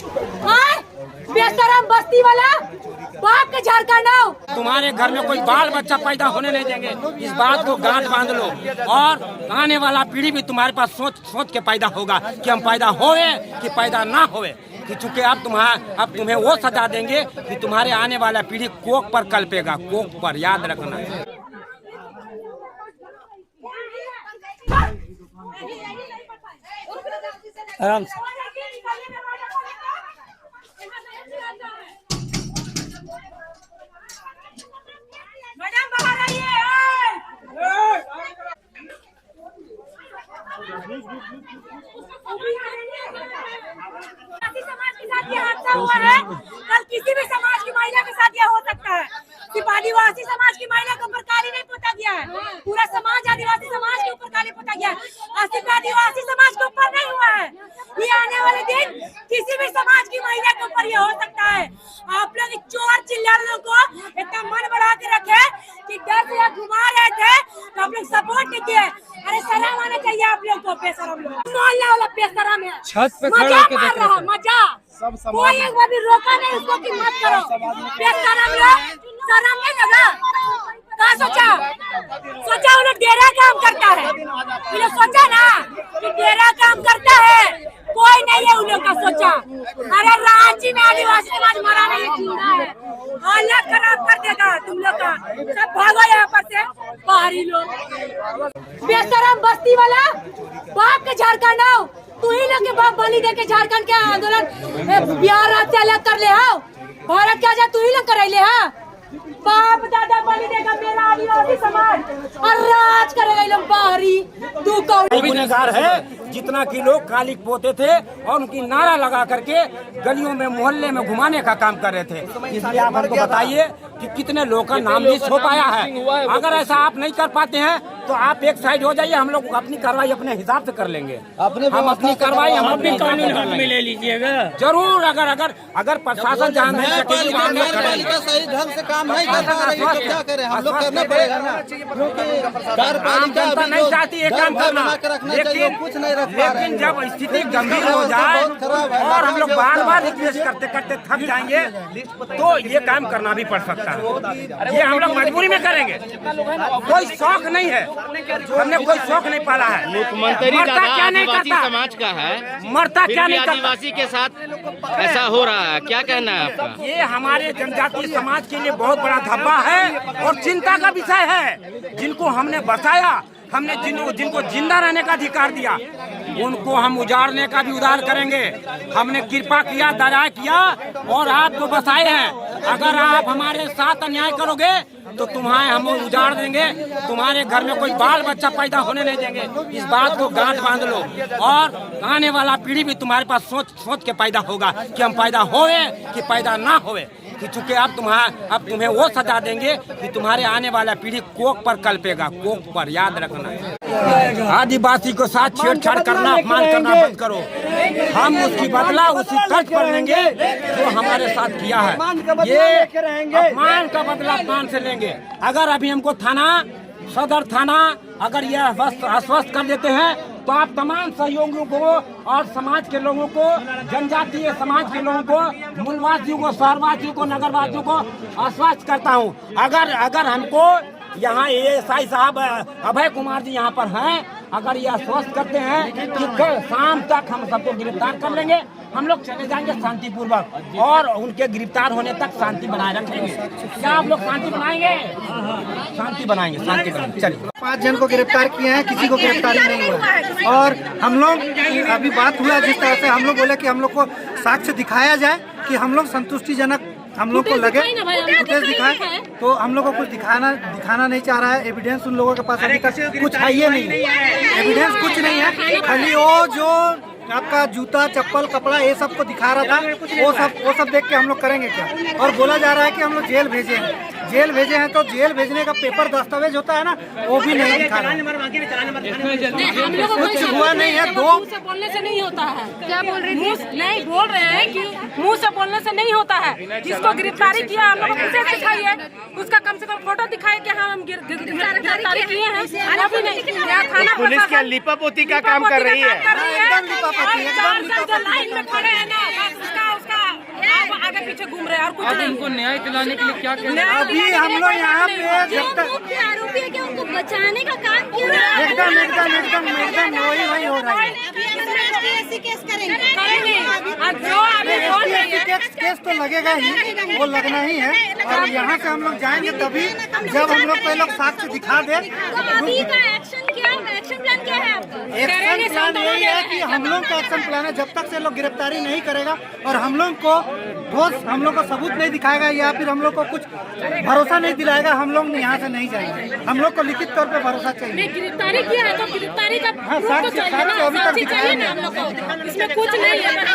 और बेशरम बस्ती वाला बाप के झारखंड आओ। तुम्हारे घर में कोई बाल बच्चा पैदा होने नहीं देंगे, इस बात को गांठ बांध लो। और आने वाला पीढ़ी भी तुम्हारे पास सोच के पैदा होगा कि हम पैदा होए कि पैदा ना होए, कि चूंकि अब तुम्हें वो सजा देंगे कि तुम्हारे आने वाला पीढ़ी कोख पर कल्पेगा, कोख पर, याद रखना। आराम से। मैडम बाहर आइए। समाज के साथ ये हादसा हुआ है, कल किसी भी समाज की महिला के साथ यह हो सकता है। सिर्फ आदिवासी समाज की महिला के ऊपर काली नहीं पोता गया है, पूरा समाज आदिवासी समाज के ऊपर काली पोता गया है। सिर्फ आदिवासी समाज के ऊपर नहीं हुआ है, ये आने वाले दिन किसी भी समाज की महिला के ऊपर ये हो सकता है। आप लोग चोर चिल्लारों को इतना मन बढ़ा के रखे कि डर से आप घुमा रहे थे तो आप लोग सपोर्ट नहीं किए। अरे शर्म आना चाहिए आप लोग को, बेशरम लोग। मोहल्ला वाला बेशरम है, छत पे खड़ा के देख रहा है, मजा कोई एक बार भी रोका नहीं उसको कि मत करो। बेशरम लोग, शर्म नहीं लगा? क्या सोचा उन्हें डेरा काम करता है, उन्हें सोचा ना कि डेरा काम करता है, कोई नहीं है उन लोग का सोचा। अरे रांची में आदिवासी समाज मरा नहीं जिंदा है, हालत खराब कर देगा तुम लोग का। सब भागो यहाँ पर से बाहरी लोग। बेशरम बस्ती वाला बाप के झारखंड आओ, तू ही लोग के बाप बलि दे के झारखंड के आंदोलन बिहार राज्य से अलग कर ले आओ, भारत के आजाद तू ही लोग कर ले। बाप दादा बलि देगा मेरा आदिवासी समाज और राज करेगा लोग बाहरी। तू कौन गुनहगार है? जितना कि लोग काली पोते थे और उनकी नारा लगा करके गलियों में मोहल्ले में घुमाने का काम कर रहे थे। इसलिए आप हमको बताइए कि कितने लोगों का नाम लिस्ट हो पाया है। अगर ऐसा आप नहीं कर पाते हैं तो आप एक साइड हो जाइए, हम लोग अपनी कार्रवाई अपने हिसाब से कर लेंगे। हम अपनी कार्रवाई हम अपनी कानून हाथ में ले लीजिएगा जरूर। अगर प्रशासन जहाँ नहीं सकेगी वहाँ नहीं करेंगे। सही ढंग से काम नहीं कर पा रही तो क्या करें, हम लोग करना पड़ेगा ना, क्योंकि आम जनता नहीं चाहती है काम करना, लेकिन जब स्थिति गंभीर हो जाए और हम लोग बार रिक्वेस्ट करते करते थक जाएंगे तो ये काम करना भी पड़ सकता है। ये हम लोग मजबूरी में करेंगे, कोई शौक नहीं है, हमने कोई शौक नहीं पाला है। मुख्यमंत्री आदिवासी समाज का है, मरता क्या नहीं करता। आदिवासी के साथ ऐसा हो रहा है, क्या कहना है आपका? ये हमारे जनजातीय समाज के लिए बहुत बड़ा धब्बा है और चिंता का विषय है। जिनको हमने बसाया, हमने जिनको जिंदा रहने का अधिकार दिया, उनको हम उजाड़ने का भी उधार करेंगे। हमने कृपा किया, दया किया और आपको बसाए हैं। अगर आप हमारे साथ अन्याय करोगे तो तुम्हें हम उजाड़ देंगे, तुम्हारे घर में कोई बाल बच्चा पैदा होने नहीं देंगे। इस बात को गांठ बांध लो। और आने वाला पीढ़ी भी तुम्हारे पास सोच के पैदा होगा कि हम पैदा होए कि पैदा ना होए, कि चूंकि अब तुम्हें वो सजा देंगे कि तुम्हारे आने वाला पीढ़ी कोख पर कल्पेगा, कोख पर, याद रखना। आदिवासी को साथ छेड़छाड़ करना, अपमान करना बंद करो। हम उसकी बदला उसी तर्ज पर लेंगे जो हमारे साथ किया है। ये अपमान का बदला अपमान से लेंगे। अगर अभी हमको सदर थाना अगर ये आश्वस्त कर देते हैं तो आप तमाम सहयोगियों को और समाज के लोगों को, जनजातीय समाज के लोगों को, मूलवासियों को, शहरवासियों को, नगरवासियों को आश्वस्त करता हूं। अगर हमको यहाँ ASI साहब अभय कुमार जी यहाँ पर हैं, अगर ये आश्वस्त करते हैं कि कल शाम तक हम सबको गिरफ्तार कर लेंगे, हम लोग चले जाएंगे शांतिपूर्वक और उनके गिरफ्तार होने तक शांति बनाए रखेंगे। क्या आप लोग शांति बनाएंगे? शांति बनाएंगे, शांति बनाएंगे। चलिए। 5 जन को गिरफ्तार किए हैं, किसी को गिरफ्तारी नहीं हुआ। और हम लोग अभी बात हुआ जिस तरह से हम लोग बोले कि हम लोग को साक्ष्य दिखाया जाए कि हम लोग संतुष्टिजनक हम लोग को लगे, फुटेज दिखाए, तो हम लोग को कुछ दिखाना नहीं चाह रहा है। एविडेंस उन लोगों के पास अभी तक कुछ है ही नहीं, एविडेंस कुछ नहीं है। खाली वो जो आपका जूता, चप्पल, कपड़ा ये सब को दिखा रहा था, वो सब देख के हम लोग करेंगे क्या? और बोला जा रहा है कि हम लोग जेल भेजे हैं, तो जेल भेजने का पेपर दस्तावेज होता है ना, वो भी नहीं दिखा रहा। कुछ हुआ नहीं है। मुंह से बोलने से नहीं होता है। क्या बोल रही थी? नहीं बोल रहे हैं कि मुंह से बोलने से नहीं होता है। जिसको गिरफ्तारी किया हम लोग को दिखाइए, उसका कम से कम फोटो दिखाए कि हाँ हम गिरफ्तारी किए हैं। अभी नहीं, पुलिस क्या लिपापोती का काम कर रही है? लाइन में खड़े हैं ना, उसका रहे हैं और कुछ नहीं। उनको न्याय दिलाने के लिए क्या कहना है? अभी हम लोग यहाँ पे जब तक मुख्य आरोपी है कि उनको बचाने का काम किया जा रहा है। एकदम वही हो रहा है। केस करेंगे अब जो अभी केस तो लगेगा ही, वो लगना ही है। और यहाँ से हम लोग जाएंगे तभी जब हम लोग को लोग साक्ष्य दिखा दे। तो अभी का एक्शन प्लान क्या है आपका? एक्शन प्लान यही है कि हम लोग का एक्शन प्लान है, जब तक से लोग गिरफ्तारी नहीं करेगा और हम लोग को ठोस हम लोग को सबूत नहीं दिखाएगा या फिर हम लोग को कुछ भरोसा नहीं दिलाएगा, हम लोग यहाँ से नहीं जाएंगे। हम लोग को लिखित तौर पे भरोसा चाहिए। गिरफ्तारी किया है तो गिरफ्तारी का हाँ, proof तो साक्ष्य चाहिए ना, अभी तक साक्षी दिखाया चाहिए नहीं। ना हम लोग को। इसमें कुछ नहीं है, बस